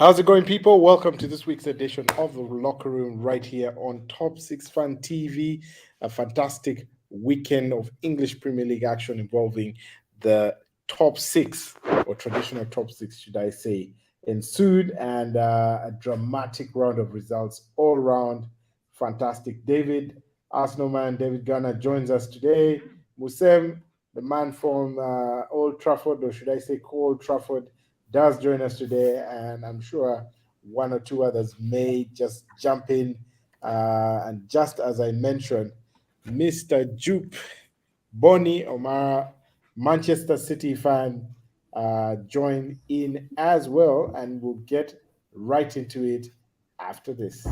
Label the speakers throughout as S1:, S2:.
S1: How's it going, people? Welcome to this week's edition of the Locker Room right here on Top 6 Fan TV. A fantastic weekend of English Premier League action involving the top six, or traditional top six, should I say, ensued, and a dramatic round of results all around. Fantastic. Arsenal man David Garner joins us today. Musem, the man from Old Trafford, or should I say Old Trafford, does join us today, and I'm sure one or two others may just jump in. And just as I mentioned, Mr. Jupe Bonnie Omar, Manchester City fan, join in as well, and we'll get right into it after this.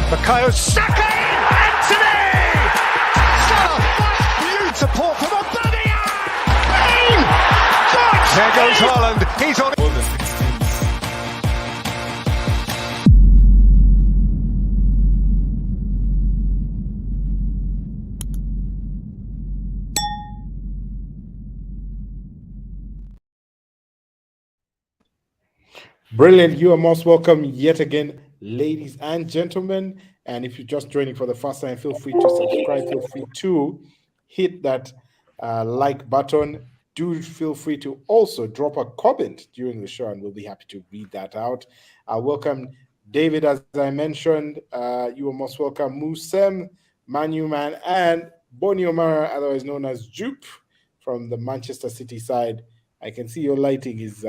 S2: Bukayo Saka! Anthony! Support from Aubameyang! There goes Haaland. He's on.
S1: Brilliant. You are most welcome yet again, ladies and gentlemen. And if you're just joining for the first time, feel free to subscribe. Feel free to hit that like button. Do feel free to also drop a comment during the show, and we'll be happy to read that out. Welcome, David, as I mentioned. You are most welcome, Musem, Manu Man, and Bonnie Omara, otherwise known as Jupe, from the Manchester City side. I can see your lighting is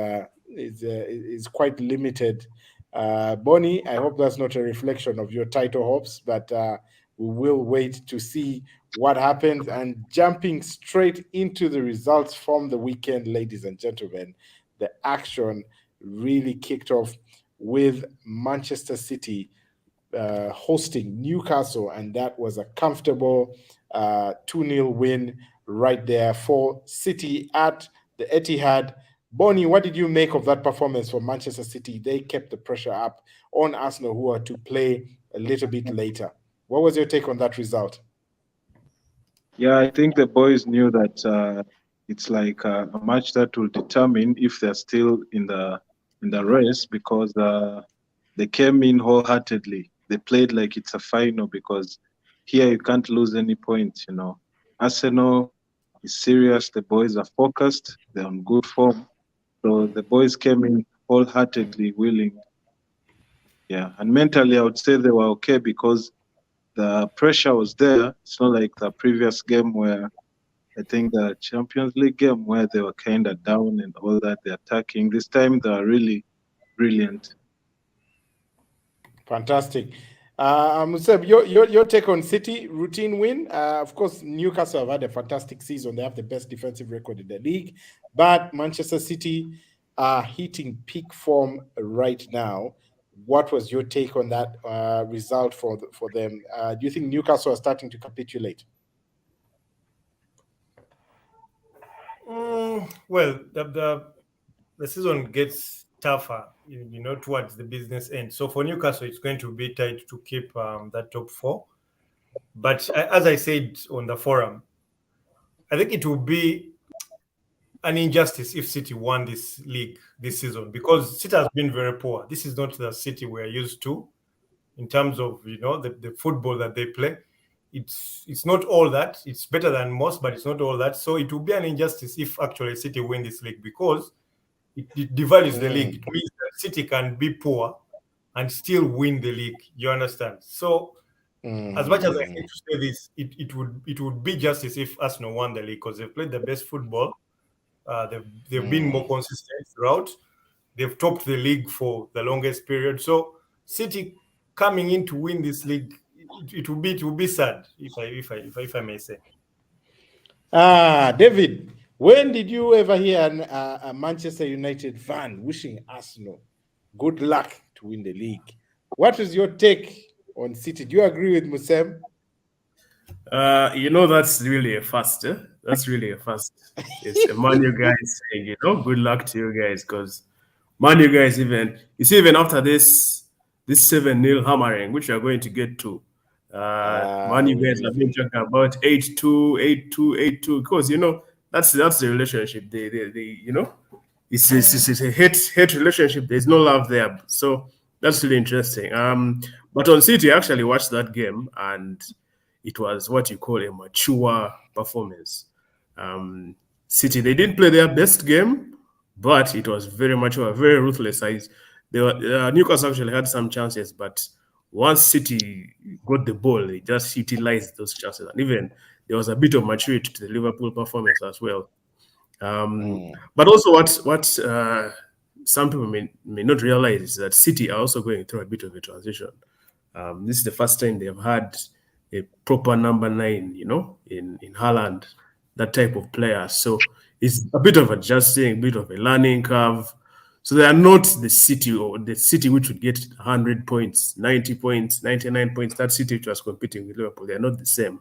S1: quite limited. Bonnie, I hope that's not a reflection of your title hopes, but we will wait to see what happens. And jumping straight into the results from the weekend, ladies and gentlemen, the action really kicked off with Manchester City hosting Newcastle, and that was a comfortable 2-0 win right there for City at the Etihad. Bonnie, what did you make of that performance for Manchester City? They kept the pressure up on Arsenal, who are to play a little bit later. What was your take on that result?
S3: Yeah, I think the boys knew that it's like a match that will determine if they're still in the race, because they came in wholeheartedly. They played like it's a final, because here you can't lose any points. Arsenal is serious. The boys are focused. They're on good form. So the boys came in wholeheartedly willing. Yeah, and mentally, I would say they were okay, because the pressure was there. It's not like the previous game where I think the Champions League game where they were kind of down and all that, they're attacking. This time they are really brilliant.
S1: Fantastic. Musab, your take on City, routine win. Of course, Newcastle have had a fantastic season. They have the best defensive record in the league. But Manchester City are hitting peak form right now. What was your take on that result for them? Do you think Newcastle are starting to capitulate?
S4: Well, the season gets tougher, towards the business end. So for Newcastle, it's going to be tight to keep that top four. But as I said on the forum, I think it will be an injustice if City won this league this season, because City has been very poor. This is not the City we're used to in terms of the football that they play. It's not all that. It's better than most, but it's not all that. So it will be an injustice if actually City win this league, because it devalues the league. It means that City can be poor and still win the league. You understand? So as much as I hate to say this, it would be justice if Arsenal won the league, because they've played the best football. They've been more consistent throughout. They've topped the league for the longest period. So City coming in to win this league, it will be sad, if I may say.
S1: David, when did you ever hear a Manchester United fan wishing Arsenal good luck to win the league? What is your take on City? Do you agree with Musem?
S5: That's really a first. That's really a first. It's a Man U guys saying, good luck to you guys, because Man U guys, even after this 7-0 hammering, which we are going to get to, Man U guys have been talking about 8-2, 8-2, 8-2, because That's the relationship. They you know, it's a hate relationship. There's no love there. So that's really interesting. But on City, I actually watched that game, and it was what you call a mature performance. City, they didn't play their best game, but it was very mature, very ruthless. Newcastle actually had some chances, but once City got the ball, they just utilized those chances, and even there was a bit of maturity to the Liverpool performance as well. But also, what some people may not realize is that City are also going through a bit of a transition. This is the first time they've had a proper number 9, in Haaland, that type of player. So it's a bit of adjusting, a bit of a learning curve. So they are not the City which would get 100 points, 90 points, 99 points. That City which was competing with Liverpool, they are not the same.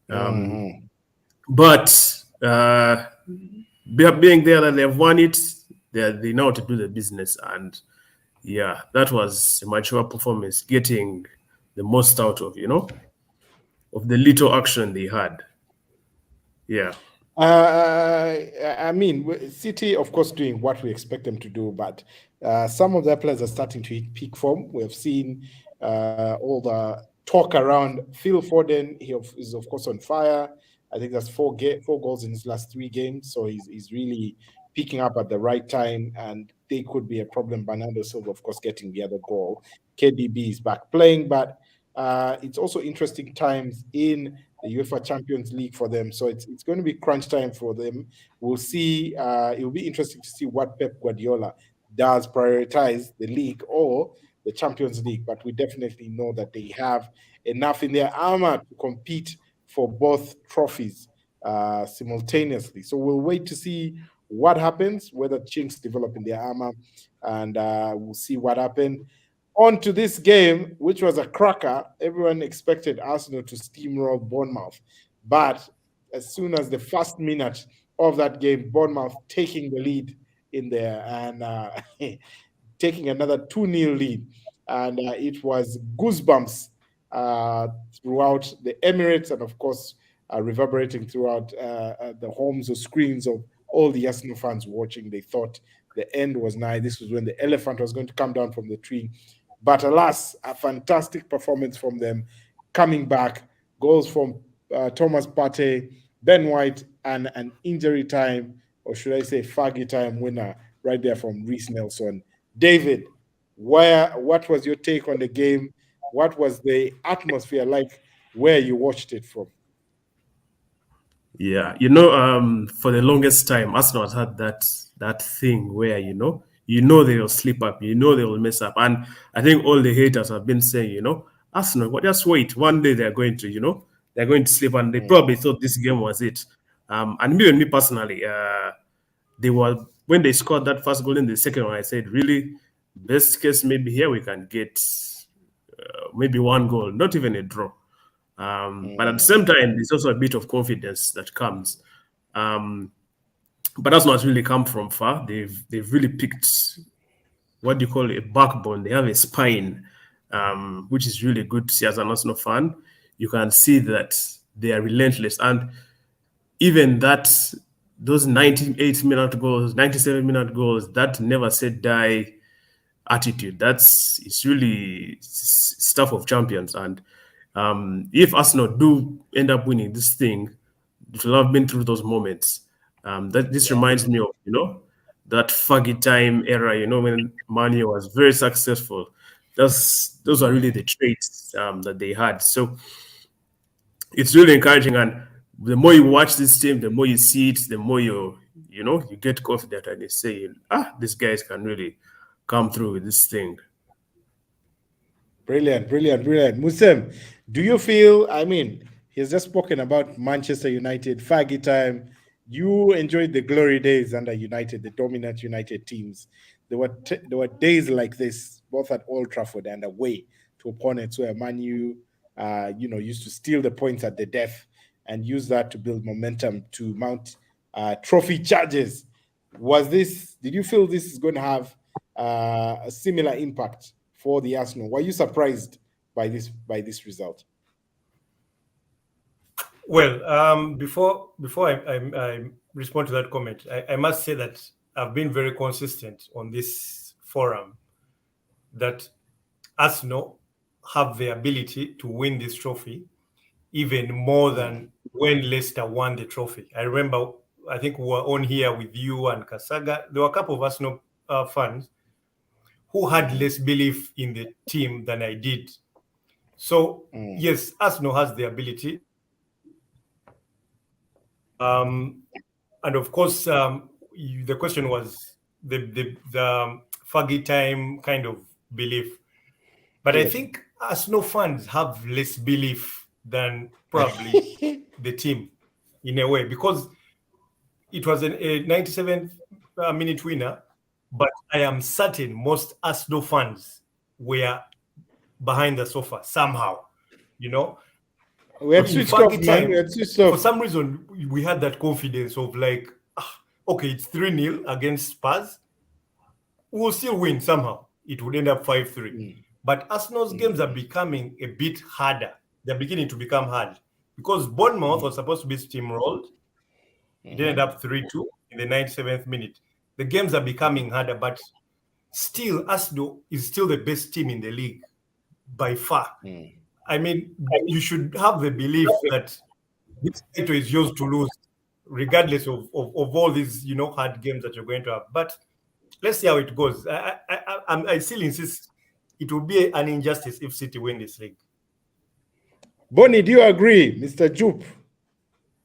S5: But being there that they've won it, they know how to do the business. And yeah, that was a mature performance, getting the most out of, of the little action they had. Yeah.
S1: I mean, City, of course, doing what we expect them to do, but some of their players are starting to hit peak form. We have seen all the talk around Phil Foden. He is, of course, on fire. I think that's four goals in his last 3 games, so he's really picking up at the right time, and they could be a problem. Bernardo Silva, of course, getting the other goal. KDB is back playing, but it's also interesting times in the UEFA Champions League for them. So it's going to be crunch time for them. We'll see. It will be interesting to see what Pep Guardiola does, prioritize the league or the Champions League. But we definitely know that they have enough in their armor to compete for both trophies simultaneously. So we'll wait to see what happens, whether chinks develop in their armor, and we'll see what happened. On to this game, which was a cracker. Everyone expected Arsenal to steamroll Bournemouth. But as soon as the first minute of that game, Bournemouth taking the lead in there and taking another 2-0 lead. And it was goosebumps throughout the Emirates and, of course, reverberating throughout the homes or screens of all the Arsenal fans watching. They thought the end was nigh. This was when the elephant was going to come down from the tree. But alas, a fantastic performance from them, coming back. Goals from Thomas Partey, Ben White, and an injury time, or should I say faggy time winner right there from Reece Nelson. David, what was your take on the game? What was the atmosphere like where you watched it from?
S5: Yeah, for the longest time, Arsenal has had that thing where they'll slip up, they will mess up, and I think all the haters have been saying, Arsenal, just wait, one day they're going to slip, and they probably thought this game was it. And me personally, they were when they scored that first goal in the second one, I said, really, best case maybe here we can get maybe 1 goal, not even a draw. But at the same time, there's also a bit of confidence that comes. But that's not really come from far. They've really picked what do you call it, a backbone. They have a spine, which is really good to see as an Arsenal fan. You can see that they are relentless, and even those 98-minute goals, 97-minute goals, that never say die attitude. It's really stuff of champions. And if Arsenal do end up winning this thing, it will have been through those moments. This reminds me of, that faggy time era, when Manu was very successful. Those are really the traits that they had. So it's really encouraging. And the more you watch this team, the more you see it, the more you get confident and you say, these guys can really come through with this thing.
S1: Brilliant. Musem, do you feel, he's just spoken about Manchester United, faggy time. You enjoyed the glory days under United, the dominant United teams. There were days like this, both at Old Trafford and away to opponents where Man U, used to steal the points at the death and use that to build momentum to mount trophy charges. Did you feel this is going to have a similar impact for the Arsenal? Were you surprised by this result?
S4: Well, before I respond to that comment, I must say that I've been very consistent on this forum that Arsenal have the ability to win this trophy even more than when Leicester won the trophy. I remember, I think we were on here with you and Kasaga. There were a couple of Arsenal fans who had less belief in the team than I did. So, yes, Arsenal has the ability. And of course, the question was the Fergie time kind of belief. But I think Arsenal fans have less belief than probably the team in a way, because it was a 97th minute winner, but I am certain most Arsenal fans were behind the sofa somehow, you know.
S1: We had
S4: In
S1: switched off,
S4: Fergie
S1: man.
S4: time,
S1: We had switched
S4: for
S1: off.
S4: some reason, we had that confidence of like, okay, it's 3-0 against Spurs. We'll still win somehow. It would end up 5-3. But Arsenal's games are becoming a bit harder. They're beginning to become hard because Bournemouth was supposed to be steamrolled. It ended up 3-2 in the 97th minute. The games are becoming harder, but still, Arsenal is still the best team in the league by far. I mean, you should have the belief that this title is yours to lose, regardless of all these, hard games that you're going to have. But let's see how it goes. I still insist it will be an injustice if City win this league.
S1: Bonnie, do you agree, Mr. Jupe?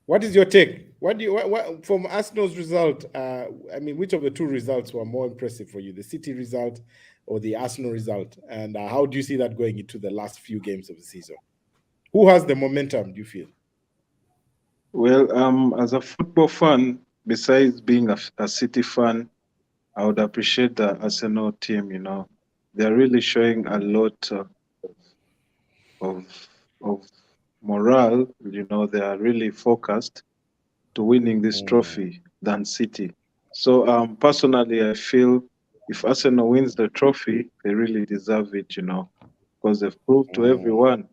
S1: What is your take? What from Arsenal's result? I mean, which of the two results were more impressive for you, the City result or the Arsenal result? And how do you see that going into the last few games of the season? Who has the momentum, do you feel?
S3: Well, as a football fan, besides being a City fan, I would appreciate the Arsenal team. They're really showing a lot of morale. They are really focused to winning this trophy than City. So personally, I feel if Arsenal wins the trophy, they really deserve it. Because they've proved to everyone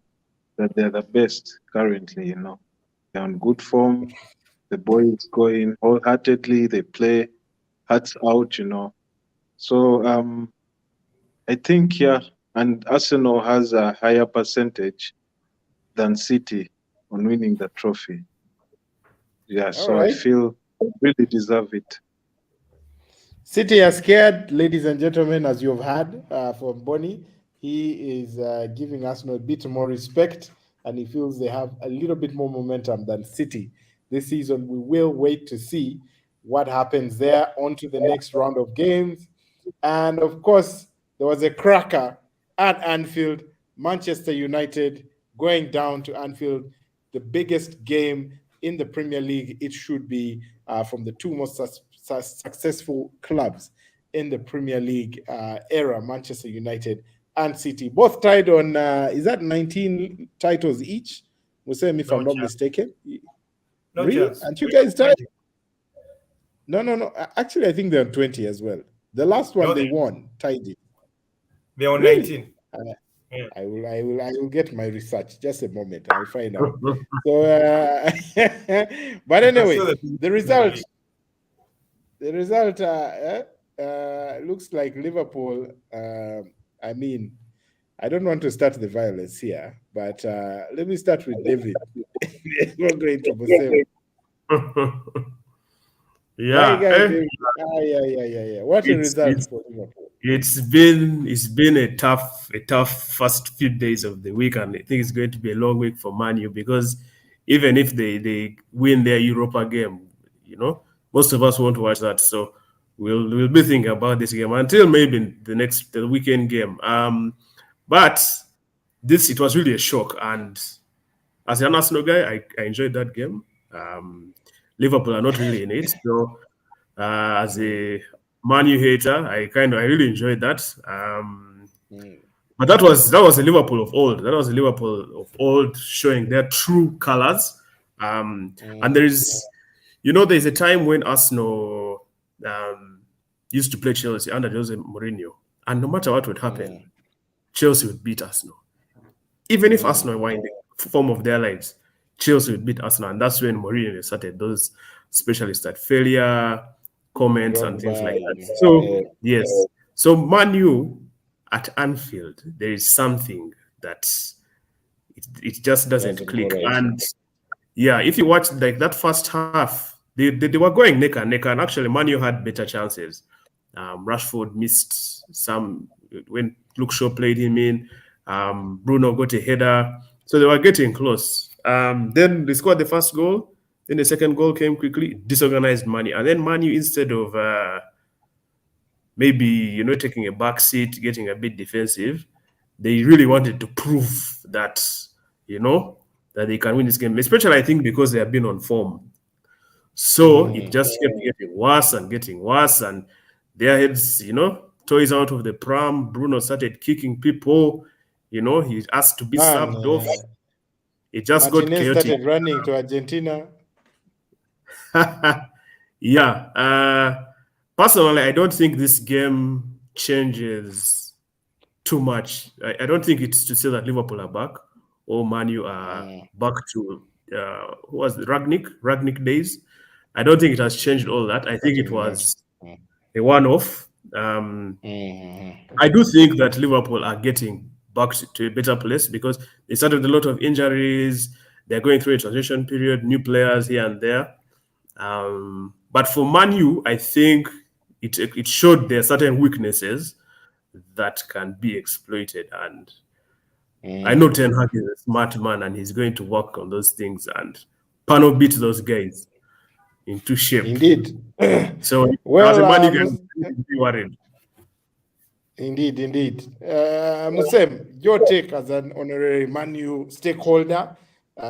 S3: that they're the best currently. They're on good form. The boys going wholeheartedly. They play hearts out. So I think, yeah, and Arsenal has a higher percentage than City on winning the trophy. Yeah, so
S1: right.
S3: I feel they really deserve it.
S1: City are scared, ladies and gentlemen, as you've heard from Bonnie. He is giving Arsenal a bit more respect, and he feels they have a little bit more momentum than City this season. We will wait to see what happens there. On to the next round of games. And of course, there was a cracker at Anfield, Manchester United going down to Anfield, the biggest game in the Premier League. It should be from the two most successful clubs in the Premier League era, Manchester United and City. Both tied on, is that 19 titles each? Musem, if I'm not mistaken.
S4: No
S1: really?
S4: chance.
S1: Aren't you guys tied? No. Actually, I think they're on 20 as well. The last one they won, tied it.
S4: They're on 19.
S1: I will get my research. Just a moment. I'll find out. So, but anyway, the result looks like Liverpool. I mean, I don't want to start the violence here, but let me start with David. We're going to Museo.
S5: Yeah.
S1: Yeah. What a result for Liverpool.
S5: It's been a tough first few days of the week, and I think it's going to be a long week for Man U, because even if they win their Europa game, most of us won't watch that. So we'll be thinking about this game until maybe the weekend game. But it was really a shock, and as an Arsenal guy, I enjoyed that game. Liverpool are not really in it, so as a Man U hater, I really enjoyed that. But that was the Liverpool of old. That was the Liverpool of old, showing their true colors. And there's a time when Arsenal used to play Chelsea under Jose Mourinho, and no matter what would happen, Chelsea would beat Arsenal. Even if Arsenal were in the form of their lives, Chelsea would beat Arsenal, and that's when Mourinho started those specialists at failure comments and things like that. So yes, so Man U at Anfield, there is something that it just doesn't click. And yeah, if you watch like that first half, they were going neck and neck, and actually Man U had better chances. Rashford missed some when Luke Shaw played him in. Bruno got a header, so they were getting close. Then they scored the first goal. Then the second goal came quickly, disorganized Man U, and then Man U, instead of maybe taking a back seat, getting a bit defensive, they really wanted to prove that that they can win this game. Especially, I think, because they have been on form. So it just kept getting worse and getting worse, and their heads, toys out of the pram. Bruno started kicking people. He asked to be subbed off. It just got chaotic.
S1: Started running to Argentina.
S5: Yeah. Personally, I don't think this game changes too much. I don't think it's to say that Liverpool are back or Man U are back to who was it? Ragnick days. I don't think it has changed all that. I think it was a one-off. I do think that Liverpool are getting back to a better place because they started a lot of injuries. They're going through a transition period, new players here and there. But for Man U, I think it showed there are certain weaknesses that can be exploited. And I know Ten Hag is a smart man and he's going to work on those things. And Pano beat those guys into shape.
S1: Indeed.
S5: So as a Man U guy, be worried.
S1: Indeed. Musem, your take as an honorary Man U stakeholder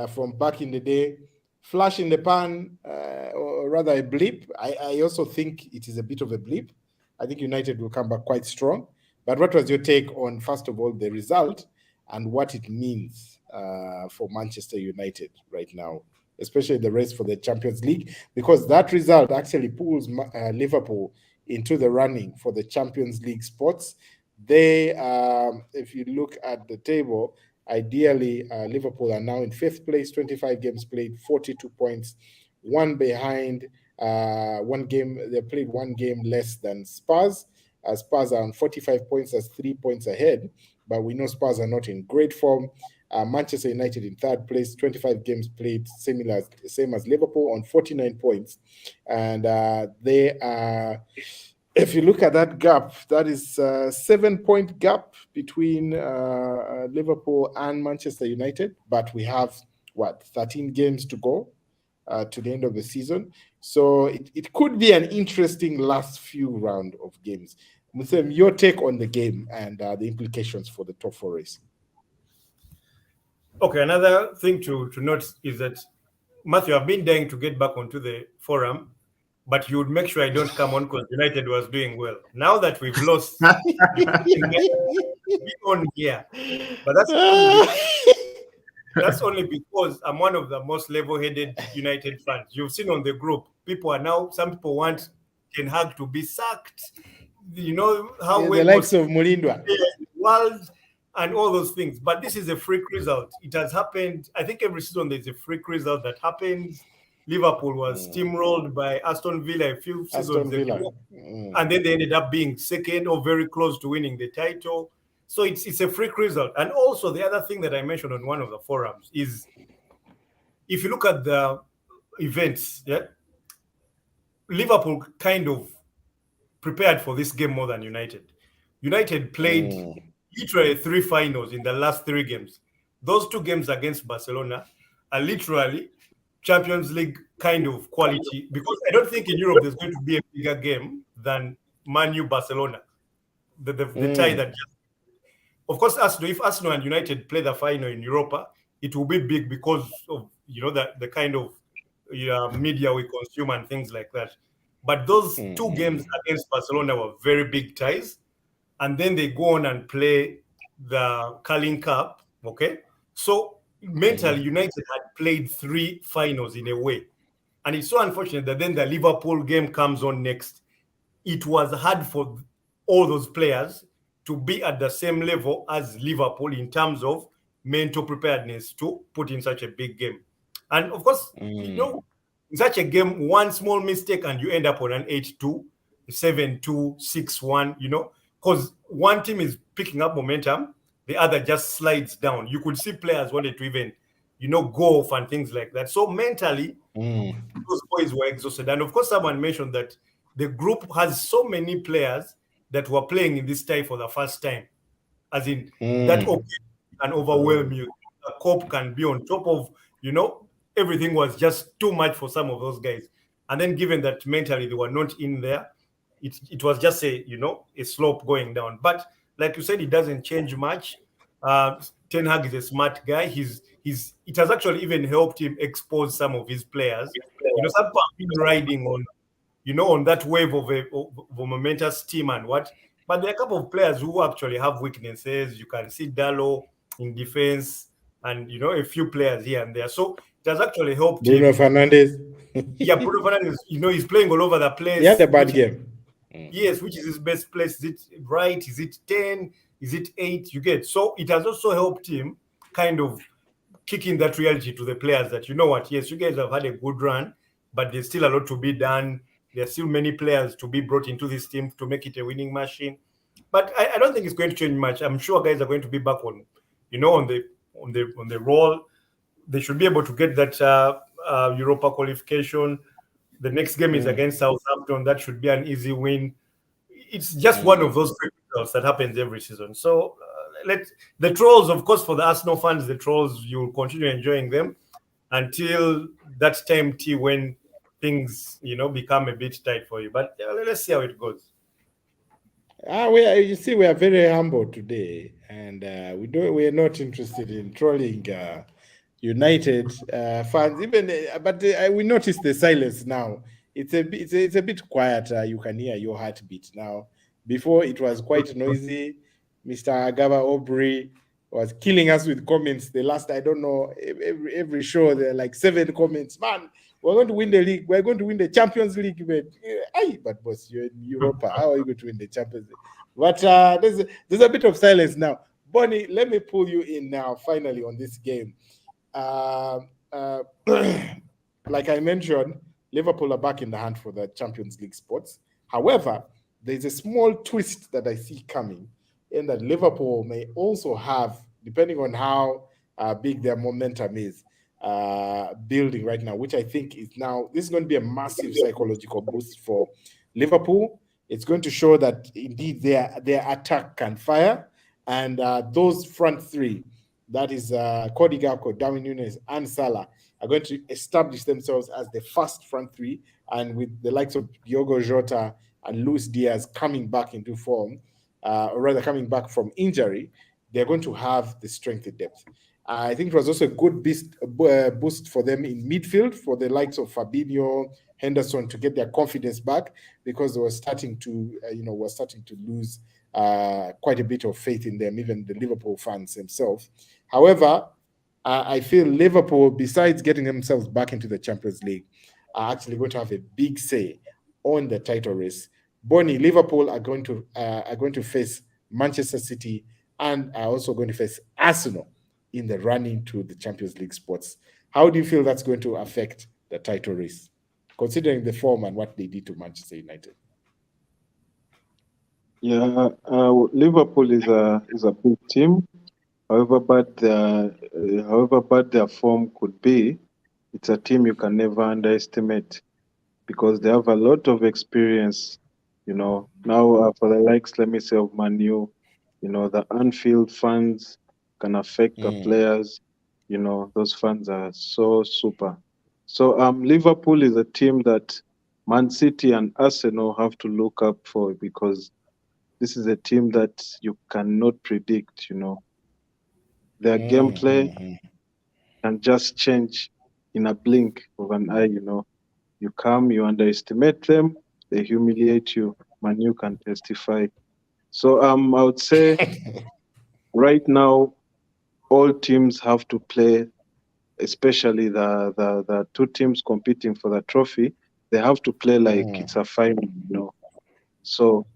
S1: from back in the day, flash in the pan, or rather a blip. I also think it is a bit of a blip. I think United will come back quite strong. But what was your take on, first of all, the result and what it means for Manchester United right now, especially the race for the Champions League? Because that result actually pulls Liverpool into the running for the Champions League spots. They, if you look at the table, ideally, Liverpool are now in 5th place, 25 games played, 42 points, one behind, one game. They played one game less than Spurs. Spurs are on 45 points, that's 3 points ahead, but we know Spurs are not in great form. Manchester United in 3rd place, 25 games played, same as Liverpool on 49 points. And they are, if you look at that gap, that is a 7-point gap between Liverpool and Manchester United. But we have, 13 games to go to the end of the season. So it could be an interesting last few round of games. Musem, your take on the game and the implications for the top 4 race.
S4: Okay, another thing to note is that, Matthew, I've been dying to get back onto the forum, but you would make sure I don't come on because United was doing well. Now that we've lost, be on here. But that's only because I'm one of the most level-headed United fans. You've seen on the group, some people want Ten Hag to be sacked. You know how
S1: the likes of Mulindwa.
S4: World and all those things. But this is a freak result. It has happened. I think every season there's a freak result that happens. Liverpool was steamrolled by Aston Villa a few seasons ago. And then they ended up being second or very close to winning the title. So it's a freak result. And also the other thing that I mentioned on one of the forums is if you look at the events, Liverpool kind of prepared for this game more than United. United played literally 3 finals in the last 3 games. Those 2 games against Barcelona are literally Champions League kind of quality, because I don't think in Europe there's going to be a bigger game than Man U Barcelona. The tie that just, of course, if Arsenal and United play the final in Europa, it will be big because of the kind of media we consume and things like that. But those 2 games against Barcelona were very big ties. And then they go on and play the Carling Cup, okay? So mentally, United had played 3 finals in a way. And it's so unfortunate that then the Liverpool game comes on next. It was hard for all those players to be at the same level as Liverpool in terms of mental preparedness to put in such a big game. And of course, you know, in such a game, one small mistake and you end up on an 8-2, 7-2, 6-1, you know, because one team is picking up momentum, the other just slides down. You could see players wanted to even, you know, go off and things like that. So mentally, those boys were exhausted. And of course, someone mentioned that the group has so many players that were playing in this tie for the first time. As in, that can overwhelm you. A cop can be on top of, you know, everything was just too much for some of those guys. And then given that mentally they were not in there, it was just a, you know, a slope going down. But like you said, it doesn't change much. Ten Hag is a smart guy. It has actually even helped him expose some of his players. You know, some people have been riding on, you know, on that wave of a momentous team and what. But there are a couple of players who actually have weaknesses. You can see Dallo in defense and, you know, a few players here and there. So it has actually helped
S1: Bruno
S4: him.
S1: Fernandes.
S4: Yeah, Bruno Fernandes, you know, he's playing all over the place.
S1: He had a bad game.
S4: Yes, which is his best place? Is it right? Is it 10? Is it 8? You get. So it has also helped him kind of kicking that reality to the players that, you know what, yes, you guys have had a good run, but there's still a lot to be done. There's still many players to be brought into this team to make it a winning machine. But I don't think it's going to change much. I'm sure guys are going to be back on, you know, on the roll. They should be able to get that Europa qualification. The next game is against Southampton. That should be an easy win. It's just one of those results that happens every season. So let the trolls, of course, for the Arsenal fans, the trolls, you'll continue enjoying them until that time T when things, you know, become a bit tight for you. But let's see how it goes.
S1: You see, we are very humble today, and we are not interested in trolling United fans. Even, but we notice the silence now. It's a bit quieter. You can hear your heartbeat now. Before it was quite noisy. Mr. Agaba Aubrey was killing us with comments. The last, I don't know, every show there are like 7 comments. Man, we're going to win the league. We're going to win the Champions League. But boss, you're in Europa. How are you going to win the Champions League? But there's a bit of silence now. Bonnie, let me pull you in now, finally, on this game. Like I mentioned, Liverpool are back in the hunt for the Champions League spots. However, there's a small twist that I see coming in that Liverpool may also have, depending on how big their momentum is building right now, which I think is now, this is going to be a massive psychological boost for Liverpool. It's going to show that indeed their attack can fire, and those front three, that is Cody Gakpo, Darwin Núñez, and Salah, are going to establish themselves as the first front three, and with the likes of Diogo Jota and Luis Diaz coming back into form, or rather coming back from injury, they're going to have the strength and depth. I think it was also a good boost for them in midfield, for the likes of Fabinho, Henderson, to get their confidence back, because they were starting to, lose quite a bit of faith in them, even the Liverpool fans themselves. However, I feel Liverpool, besides getting themselves back into the Champions League, are actually going to have a big say on the title race. Bonnie, Liverpool are going to face Manchester City and are also going to face Arsenal in the running to the Champions League spots. How do you feel that's going to affect the title race, considering the form and what they did to Manchester United?
S3: Yeah, Liverpool is a big team. However bad their form could be, it's a team you can never underestimate, because they have a lot of experience. You know, now for the likes, let me say, of Man U, you know, the Anfield fans can affect the players. You know, those fans are so super. So Liverpool is a team that Man City and Arsenal have to look up for, because this is a team that you cannot predict, you know. Their gameplay can just change in a blink of an eye, you know. You come, you underestimate them, they humiliate you. Manu can testify. So I would say right now all teams have to play, especially the two teams competing for the trophy. They have to play like it's a final, you know. So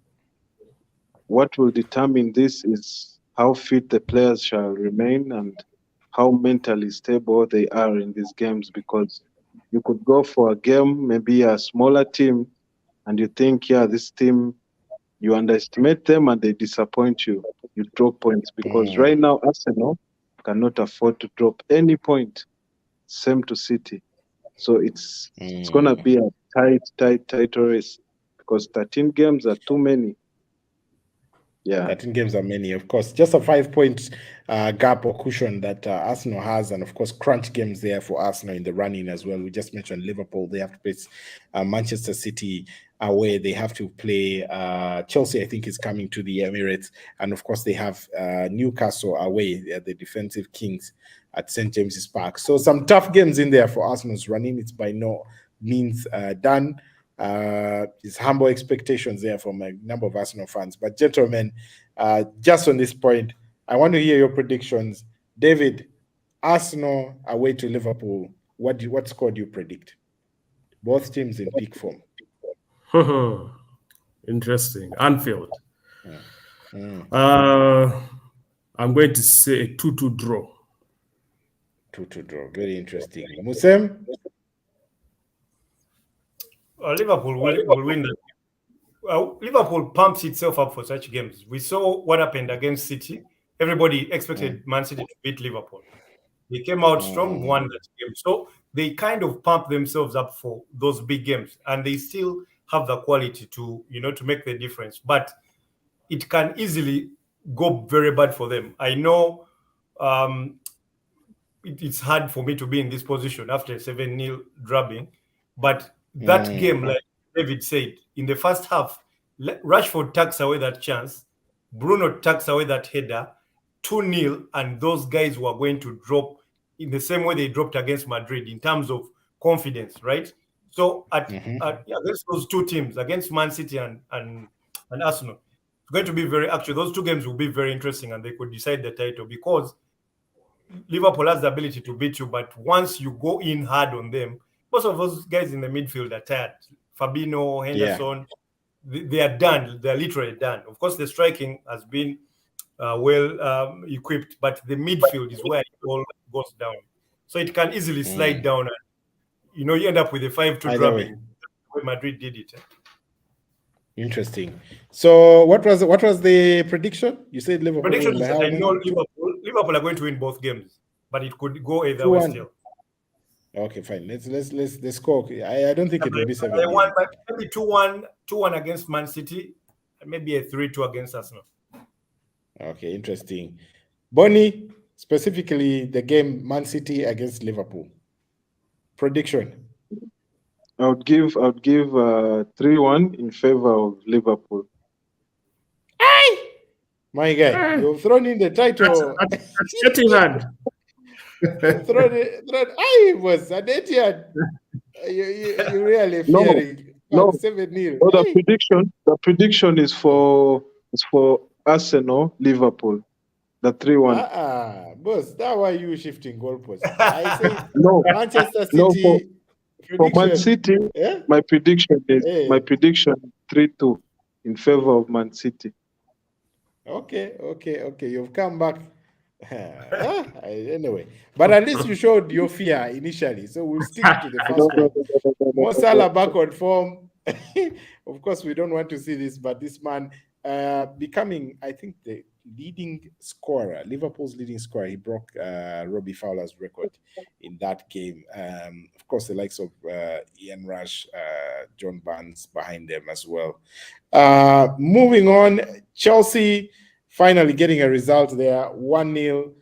S3: what will determine this is how fit the players shall remain, and how mentally stable they are in these games, because you could go for a game, maybe a smaller team, and you think, yeah, this team, you underestimate them and they disappoint you. You drop points, because right now Arsenal cannot afford to drop any point. Same to City. So it's gonna be a tight race, because 13 games are too many. Yeah.
S1: 13 games are many, of course. Just a 5 point gap or cushion that Arsenal has, and of course, crunch games there for Arsenal in the running as well. We just mentioned Liverpool; they have to face Manchester City away. They have to play Chelsea. I think is coming to the Emirates, and of course, they have Newcastle away. They are the defensive kings at St James's Park. So some tough games in there for Arsenal's running. It's by no means done. His humble expectations there from a number of Arsenal fans. But gentlemen, just on this point, I want to hear your predictions. David, Arsenal away to Liverpool. What score do you predict? Both teams in peak form.
S5: Interesting. Anfield.
S1: Mm.
S5: I'm going to say a 2-2 draw.
S1: 2-2 draw. Very interesting. Musem?
S4: Liverpool will win that. Liverpool pumps itself up for such games. We saw what happened against City. Everybody expected Man City to beat Liverpool. They came out strong, won that game. So they kind of pump themselves up for those big games, and they still have the quality to make the difference. But it can easily go very bad for them. I know it's hard for me to be in this position after 7-0 drubbing, but that game, like David said, in the first half, Rashford tucks away that chance, Bruno tucks away that header, 2-0, and those guys were going to drop in the same way they dropped against Madrid in terms of confidence, right? So against those two teams, against Man City and Arsenal, it's going to be those two games will be very interesting, and they could decide the title, because Liverpool has the ability to beat you, but once you go in hard on them, most of those guys in the midfield are tired. Fabinho, Henderson, they are done. They're literally done. Of course, the striking has been well equipped, but the midfield is where it all goes down. So it can easily slide down, and you end up with a 5-2 drubbing. The way Madrid did it.
S1: Interesting. So what was the prediction? You said Liverpool.
S4: Prediction is that I know Liverpool are going to win both games, but it could go either way still.
S1: Okay, fine. Let's score. I don't think it will be 7.
S4: Maybe 2-1 against Man City, and maybe a 3-2 against Arsenal.
S1: Okay, interesting. Bonnie, specifically the game Man City against Liverpool. Prediction.
S3: I would give 3-1 in favor of Liverpool.
S1: My guy, you've thrown in the title.
S5: That's getting hard.
S1: Was an idiot. You really fearing 7-0.
S3: No, the prediction is for Arsenal, Liverpool. The 3-1.
S1: Boss, that's why you shifting goalposts. I say Manchester City.
S3: No, for Man City, my prediction is 3-2 in favor of Man City.
S1: Okay. You've come back. Anyway, but at least you showed your fear initially, so we'll stick to the first one. Mo Salah back on form. Of course, we don't want to see this, but this man becoming, I think, the leading scorer, Liverpool's leading scorer. He broke Robbie Fowler's record in that game. Of course, the likes of Ian Rush, John Barnes behind them as well. Moving on, Chelsea finally getting a result there, 1-0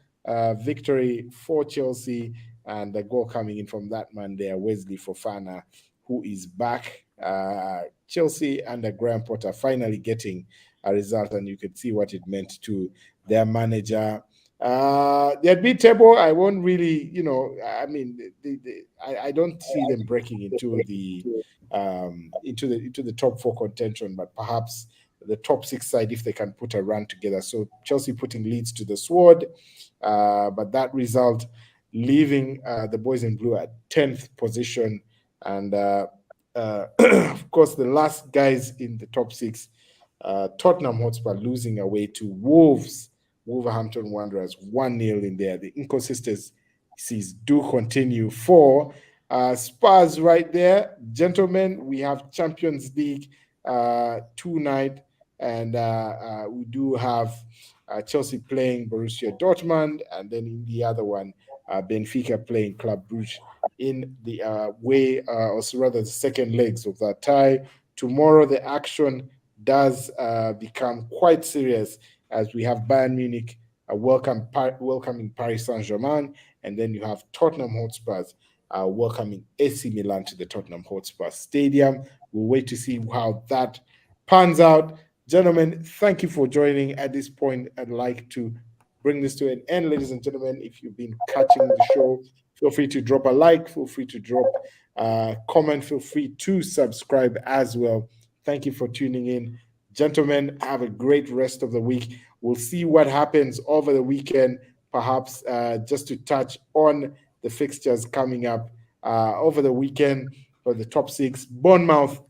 S1: victory for Chelsea, and the goal coming in from that man there, Wesley Fofana, who is back. Chelsea under Graham Potter finally getting a result, and you could see what it meant to their manager. Their mid-table, I won't really, I mean, I don't see them breaking into the top 4 contention, but perhaps the top 6 side if they can put a run together. So Chelsea putting Leeds to the sword, but that result leaving the boys in blue at 10th position, and of course the last guys in the top 6, Tottenham Hotspur losing away to Wolves Wolverhampton Wanderers 1-0 in there. The inconsistencies do continue for Spurs right there. Gentlemen, we have Champions League tonight, and we do have Chelsea playing Borussia Dortmund, and then in the other one, Benfica playing Club Brugge in the or rather the second legs of that tie. Tomorrow, the action does become quite serious as we have Bayern Munich welcoming Paris Saint-Germain, and then you have Tottenham Hotspurs welcoming AC Milan to the Tottenham Hotspur Stadium. We'll wait to see how that pans out. Gentlemen, thank you for joining. At this point, I'd like to bring this to an end, ladies and gentlemen. If you've been catching the show, feel free to drop a like, feel free to drop a comment, feel free to subscribe as well. Thank you for tuning in. Gentlemen, have a great rest of the week. We'll see what happens over the weekend, perhaps just to touch on the fixtures coming up over the weekend for the top six. Bournemouth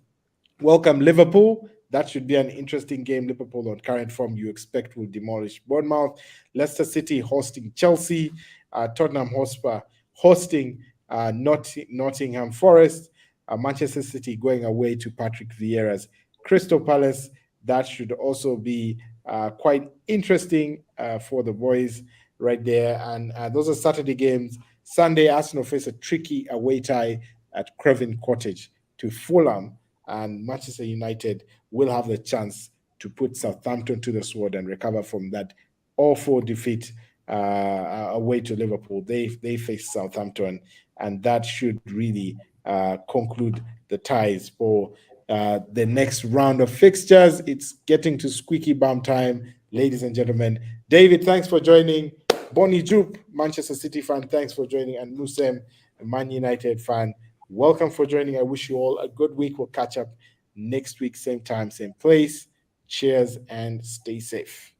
S1: welcome Liverpool. That should be an interesting game. Liverpool on current form, you expect will demolish Bournemouth. Leicester City hosting Chelsea. Tottenham Hotspur hosting Nottingham Forest. Manchester City going away to Patrick Vieira's Crystal Palace. That should also be quite interesting for the boys right there. And those are Saturday games. Sunday, Arsenal face a tricky away tie at Craven Cottage to Fulham, and Manchester United will have the chance to put Southampton to the sword and recover from that awful defeat away to Liverpool. They face Southampton, and that should really conclude the ties for the next round of fixtures. It's getting to squeaky bum time, ladies and gentlemen. David, thanks for joining. Bonnie Jupe, Manchester City fan, thanks for joining. And Musem, a Man United fan, welcome for joining. I wish you all a good week. We'll catch up next week, same time, same place. Cheers and stay safe.